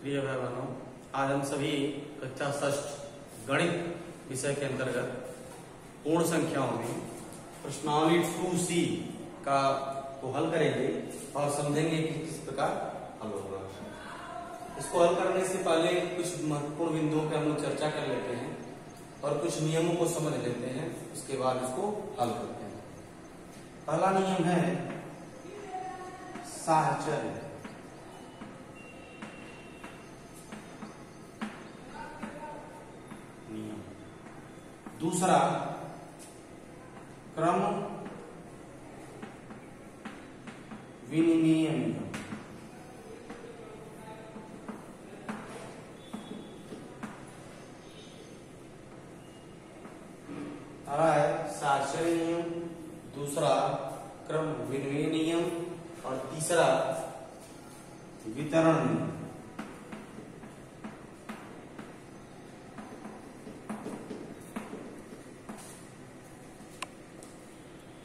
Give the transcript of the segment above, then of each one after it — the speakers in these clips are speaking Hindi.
प्रिय भाई बहनों, आज हम सभी कक्षा षष्ठ गणित विषय के अंतर्गत पूर्ण संख्याओं में प्रश्नावली 2C का को हल करेंगे और समझेंगे कि किस प्रकार हल होगा। इसको हल करने से पहले कुछ महत्वपूर्ण बिंदुओं पर हम लोग चर्चा कर लेते हैं और कुछ नियमों को समझ लेते हैं, उसके बाद इसको हल करते हैं। पहला नियम है साहचर्य। दूसरा क्रम विनिमय नियम। पहला है साहचर्य नियम, दूसरा क्रम विनिमय नियम और तीसरा वितरण नियम।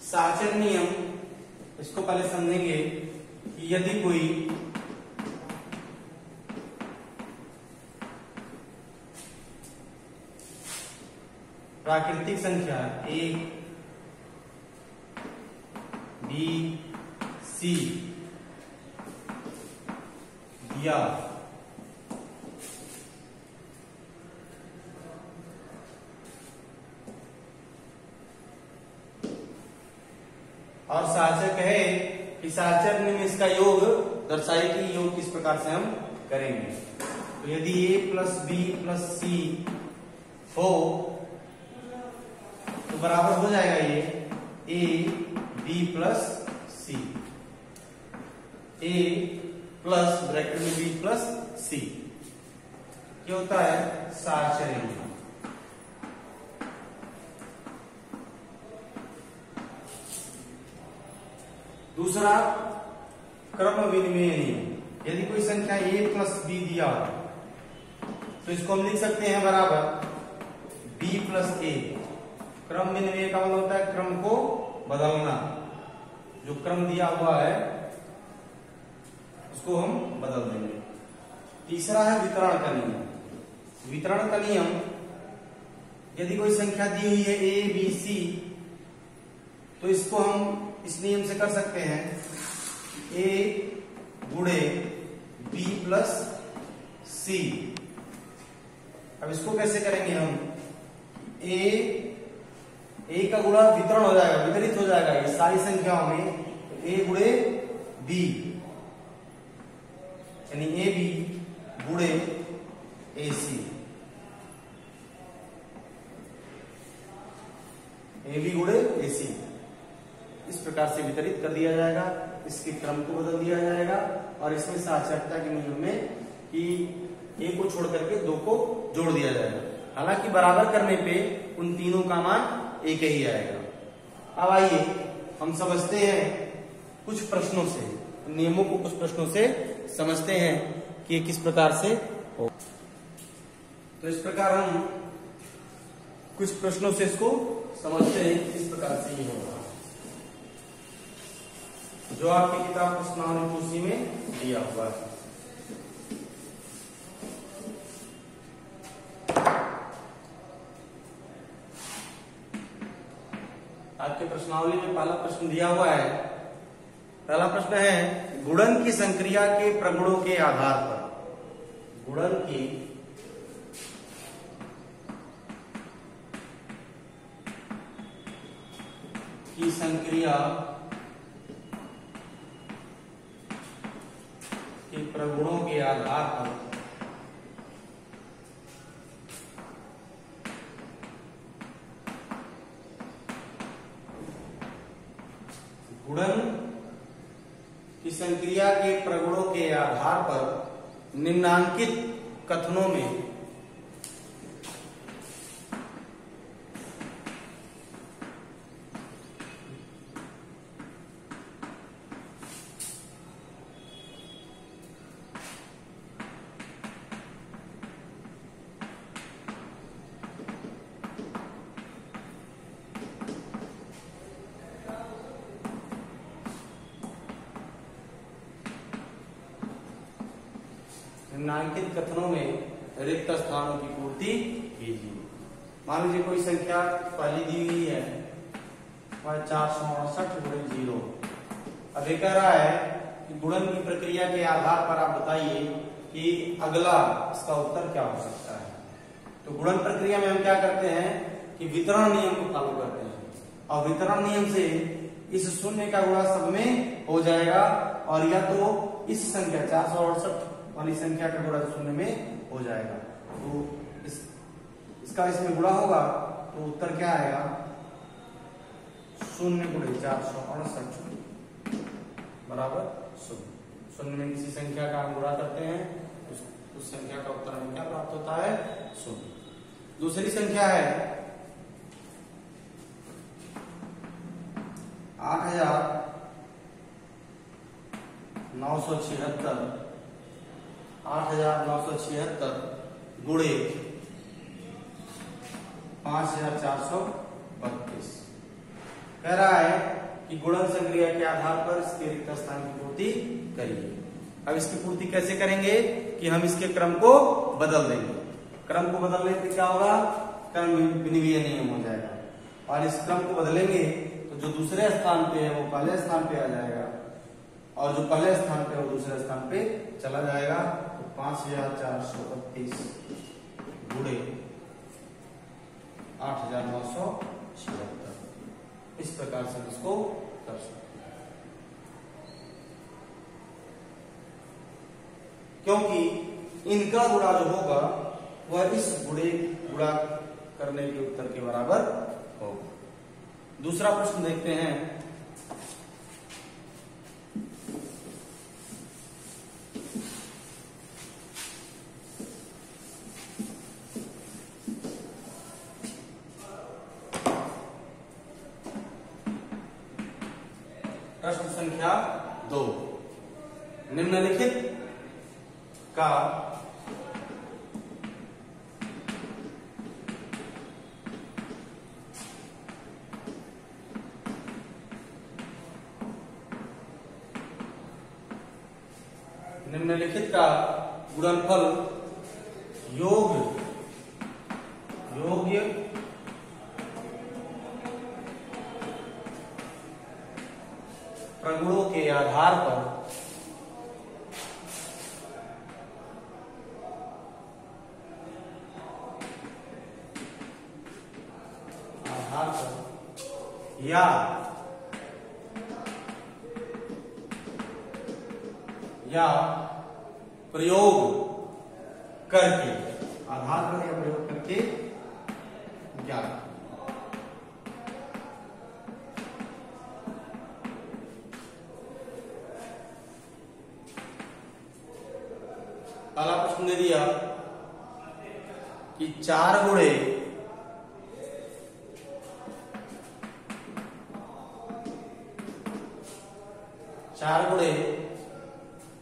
साहचर्य नियम, इसको पहले समझेंगे कि यदि कोई प्राकृतिक संख्या A, B, C दिया और साहचर्य कहे कि साहचर्य में इसका योग दर्शाए कि योग किस प्रकार से हम करेंगे। तो यदि A plus B plus C हो तो बराबर हो जाएगा ये A B plus C, A plus bracket में B प्लस C। क्या होता है साहचर्य। दूसरा क्रम विनिमय नियम। यदि कोई संख्या A प्लस B दिया तो इसको हम लिख सकते हैं बराबर B प्लस A। क्रम विनिमय का मतलब होता है क्रम को बदलना, जो क्रम दिया हुआ है उसको हम बदल देंगे। तीसरा है वितरण का नियम। वितरण का नियम, यदि कोई संख्या दी हुई है A B C तो इसको हम इस नियम से कर सकते हैं A गुणे B प्लस C। अब इसको कैसे करेंगे हम, A का गुणा वितरण हो जाएगा, वितरित हो जाएगा ये सारी संख्याओं में, तो A गुणे B यानी AB गुणे AC। AB गुणे AC इस प्रकार से वितरित कर दिया जाएगा, इसके क्रम को बदल दिया जाएगा और इसमें साहचर्यता के नियम में कि A को छोड़ करके 2 को जोड़ दिया जाएगा। हालांकि बराबर करने पे उन तीनों का मान एक ही आएगा। अब आइए हम समझते हैं कुछ प्रश्नों से, नियमों को कुछ प्रश्नों से समझते हैं कि किस प्रकार से हो। तो इस प्रकार हम कुछ प्रश्नों से इसको समझते हैं किस प्रकार से ये होगा, जो आपकी किताब प्रश्नावली 2C में दिया हुआ है। आपके प्रश्नावली में पहला प्रश्न दिया हुआ है। पहला प्रश्न है गुणन की संक्रिया के प्रगुणों के आधार पर, गुणन की संक्रिया के प्रगुणों के आधार पर गुणन की संक्रिया के प्रगुणों के आधार पर निम्नांकित कथनों में निम्नलिखित कथनों में रिक्त स्थानों की पूर्ति कीजिए। मान लीजिए कोई संख्या पहली दी हुई है 468 गुणे 0। अब ये कह रहा है कि गुणन की प्रक्रिया के आधार पर आप बताइए कि अगला इसका उत्तर क्या हो सकता है। तो गुणन प्रक्रिया में हम क्या करते हैं कि वितरण नियम को फॉलो करते हैं, और वितरण नियम से इस शून्य का गुणा सब में हो जाएगा, और या तो इस संख्या 468 वाली संख्या का गुणा शून्य में हो जाएगा। तो इसका इसमें गुणा होगा तो उत्तर क्या आएगा, 0 गुणे 468 बराबर 0। शून्य में किसी संख्या का हम गुणा करते हैं, उस संख्या का उत्तर हमें क्या प्राप्त होता है, 0। दूसरी संख्या है 8,976 गुणे 5,432। कह रहा है कि गुणन संक्रिया के आधार पर इसके रिक्त स्थान की पूर्ति करिए। अब इसकी पूर्ति कैसे करेंगे कि हम इसके क्रम को बदल देंगे। क्रम को बदलने से क्या होगा, क्रम विनिमय नियम हो जाएगा, और इस क्रम को बदलेंगे तो जो दूसरे स्थान पे है वो पहले स्थान पे आ जाएगा, और जो पहले स्थान पे है वो दूसरे स्थान पे चला जाएगा। तो 5,432 गुणे 8,976, इस प्रकार से इसको कर सकते हैं। क्योंकि इनका गुणा जो होगा वह इस गुणा करने के उत्तर के बराबर होगा। दूसरा प्रश्न देखते हैं। प्रश्न संख्या 2, निम्नलिखित का गुणनफल योग्य प्रगुणों के आधार पर या प्रयोग करके, आधार पर या प्रयोग करके ज्ञात। पहला प्रश्न दे दिया कि 4 गुणे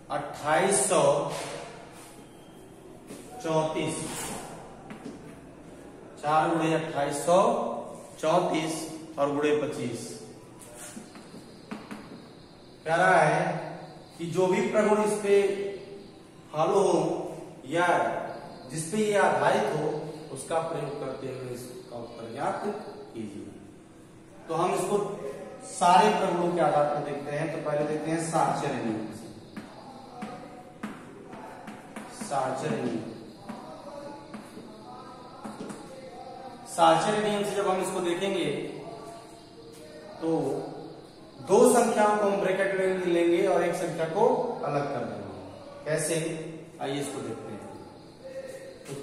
2834, 4 गुणे 2834 और गुणे 25। कह रहा है कि जो भी प्रगुण इस पे फॉलो हो या जिसपे ये आधारित हो उसका प्रयोग करते हुए इसका उत्तर ज्ञात कीजिए। तो हम इसको सारे प्रगुणों के आधार पर देखते हैं। तो पहले देखते हैं साहचर्य नियम से। साहचर्य नियम से जब हम इसको देखेंगे तो 2 संख्याओं को हम ब्रैकेट में लेंगे और एक संख्या को अलग कर देंगे। कैसे, आइए इसको देखते हैं। तो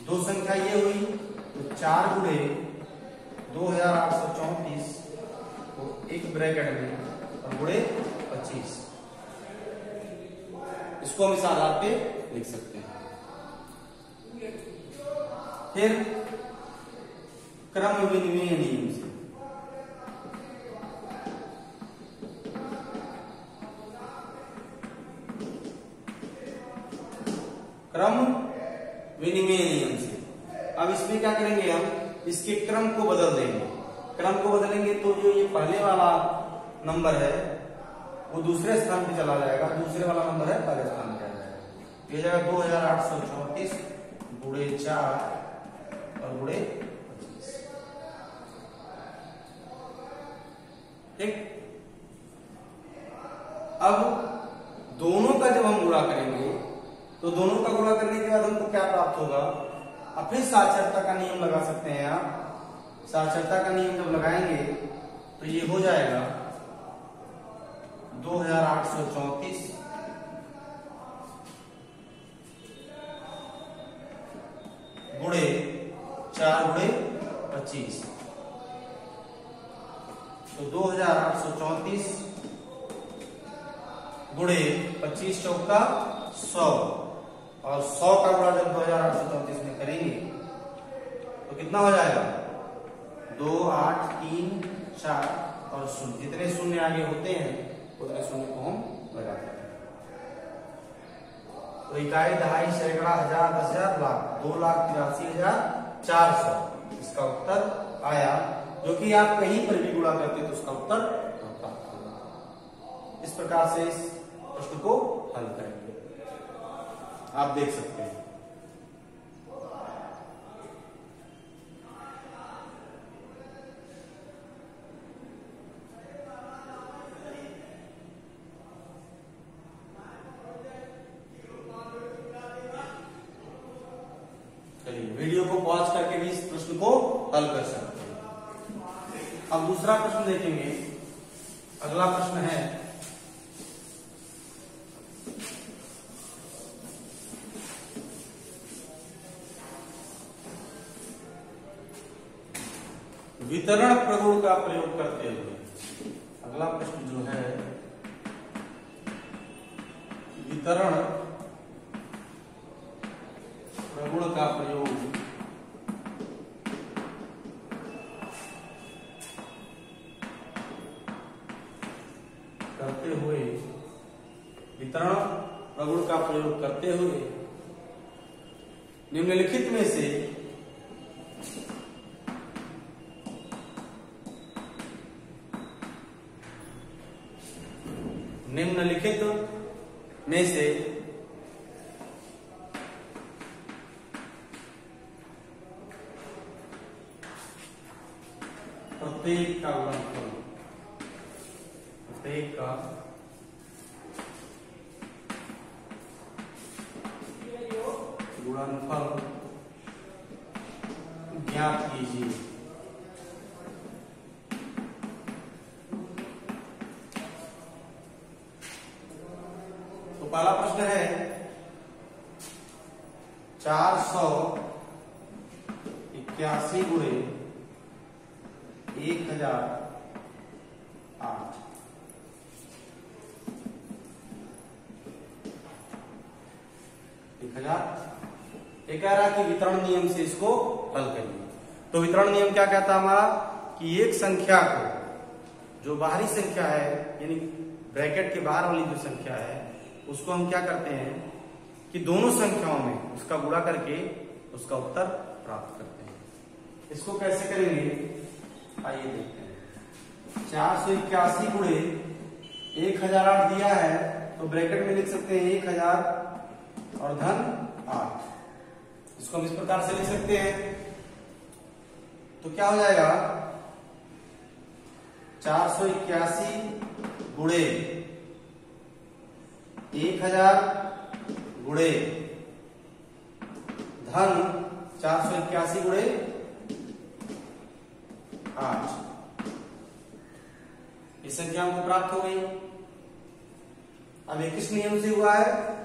2 संख्या ये हुई, तो 4 गुणे 2834 को एक ब्रैकेट में और गुणे 25, इसको हम इस आधार पे लिख सकते हैं। फिर क्रम विनिमय नियम से अब इसमें क्या करेंगे, हम इसके क्रम को बदल देंगे। क्रम को बदलेंगे तो जो ये पहले वाला नंबर है वो दूसरे स्थान पे चला जाएगा, दूसरे वाला नंबर है पहले स्थान पे आ जाएगा। ये जाएगा 2834 गुणे 4 और गुणे 25। ठीक। अब दोनों का जब हम गुणा करेंगे तो दोनों का गुणा करने के बाद हमको क्या प्राप्त होगा, अब फिर साक्षरता का नियम लगा सकते हैं आप। साक्षरता का नियम जब लगाएंगे तो ये हो जाएगा 2834 गुणे 4 गुणे 25। तो 2834 गुणे 25 चौका 100, और 100 का गुणा जब 2834 में करेंगे तो कितना हो जाएगा 2 8 3 4 और 0। जितने शून्य आगे होते हैं उतने शून्य को हम लगाते हैं। तो इकाई, दहाई, सैकड़ा, हजार, 10,000, लाख, 2,83,400 इसका उत्तर आया, जो कि आप कहीं पर भी गुणा करते तो उसका उत्तर प्राप्त होगा। इस प्रकार से इस प्रश्न को हल करेंगे, आप देख सकते हैं। चलिए वीडियो को पॉज करके भी इस प्रश्न को हल कर सकते हैं। अब दूसरा प्रश्न देखेंगे। अगला प्रश्न है वितरण प्रगुण का प्रयोग करते हुए। अगला प्रश्न जो है वितरण प्रगुण का प्रयोग करते हुए, वितरण प्रगुण का प्रयोग करते हुए निम्नलिखित में से प्रत्येक का गुणनफल, प्रत्येक का गुणनफल ज्ञात कीजिए। तो पहला प्रश्न है 481 गुणे 1008। ये कह रहा है कि वितरण नियम से इसको हल करिए। तो वितरण नियम क्या कहता है हमारा कि एक संख्या को, जो बाहरी संख्या है यानी ब्रैकेट के बाहर वाली जो संख्या है उसको हम क्या करते हैं कि दोनों संख्याओं में उसका गुणा करके उसका उत्तर प्राप्त करते हैं। इसको कैसे करेंगे आइए देखते हैं। 481 गुणे 1008 दिया है तो ब्रैकेट में लिख सकते हैं 1000 और धन 8। इसको हम इस प्रकार से लिख सकते हैं। तो क्या हो जाएगा 481 गुणे 1000 गुणे धन 481 गुणे 8। ये संख्या हमको प्राप्त हो गई। अब ये किस नियम से हुआ है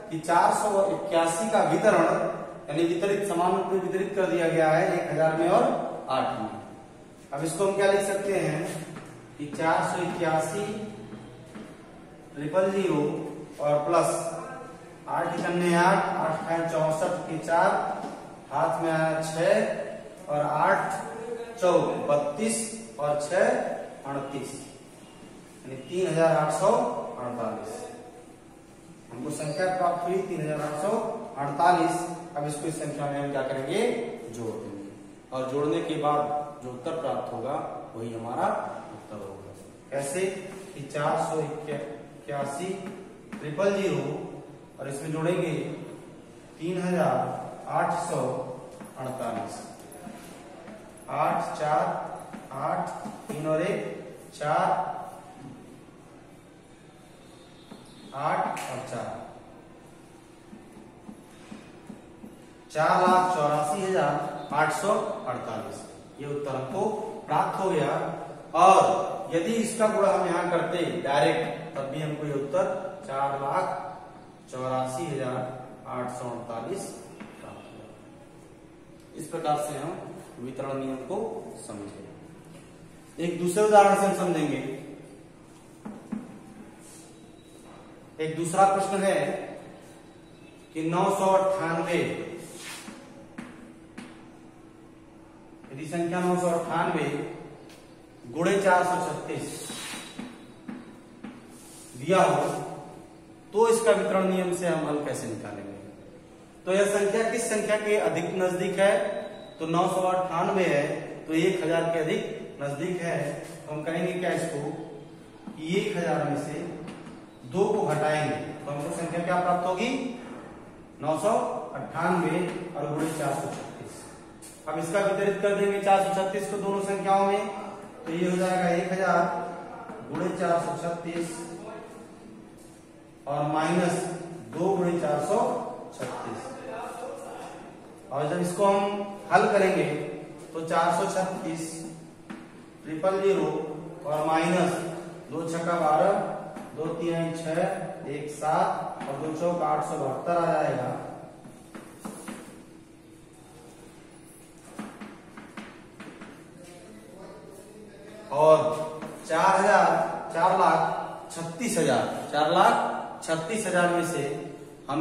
कि 481 का वितरण यानी वितरित समान रूप में वितरित कर दिया गया है 1000 में और 8 में। अब इसको हम क्या लिख सकते हैं कि 481 000 और प्लस 8 कन्ने 8 8 खाए 64 के 4 हाथ में आया 6 और 8 चौक 32 और 6 38 यानी 3848। हमको संख्या प्राप्त हुई 3848। अब इसको इस संख्या में हम क्या करेंगे जोड़ देंगे और जोड़ने के बाद जो उत्तर प्राप्त होगा वही हमारा उत्तर होगा। कैसे कि 481 000 और इसमें जोड़ेंगे 3848। 8 4 8 3 और 1 4 8 और 4 4,84,848। ये उत्तर हमको प्राप्त हो गया। और यदि इसका गुणा हम यहाँ करते डायरेक्ट तब भी हमको ये उत्तर 4,84,848 प्राप्त हुआ। इस प्रकार से हम वितरण नियम को समझे। एक दूसरे उदाहरण से हम समझेंगे। एक दूसरा प्रश्न है कि 998 यदि संख्या 998 गुणे 436 दिया हो तो इसका वितरण नियम से हम हल कैसे निकालेंगे। तो यह संख्या किस संख्या के अधिक नजदीक है, तो 998 है तो 1000 के अधिक नजदीक है। तो हम कहेंगे क्या इसको कि 1000 में से 2 को घटाएंगे तो हमको संख्या क्या प्राप्त होगी 998 और गुणे 436। अब इसका वितरित कर देंगे 436 को दोनों संख्याओं में तो ये हो जाएगा 1000 गुणे 436 और माइनस 2 गुणे 436। और जब इसको हम हल करेंगे तो 436 000 और माइनस 2 छक्का 12 2 3 6 1 7 और 2 चौक 872 आ जाएगा। और 4,36,000 में से हम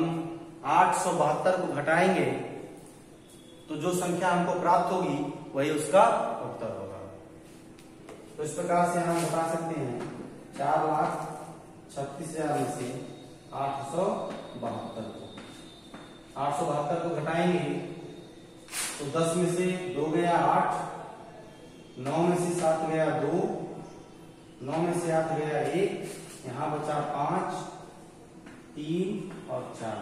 872 को घटाएंगे तो जो संख्या हमको प्राप्त होगी वही उसका उत्तर होगा। तो इस प्रकार से हम बता सकते हैं 4,36,000 में से 872 को घटाएंगे तो 10 में से 2 गया 8, 9 में से 7 गया 2, 9 में से 8 गया 1, यहाँ बचा 5, 3 और 4,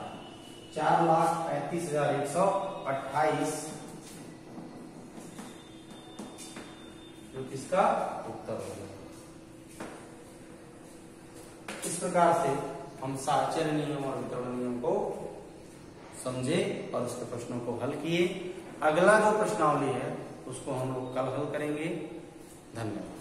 4,35,128 जो किसका उत्तर होगा। इस प्रकार से हम साहचर्य नियम और वितरण नियम को समझे और उसके प्रश्नों को हल किए। अगला जो प्रश्नावली है उसको हम लोग कल हल करेंगे। धन्यवाद।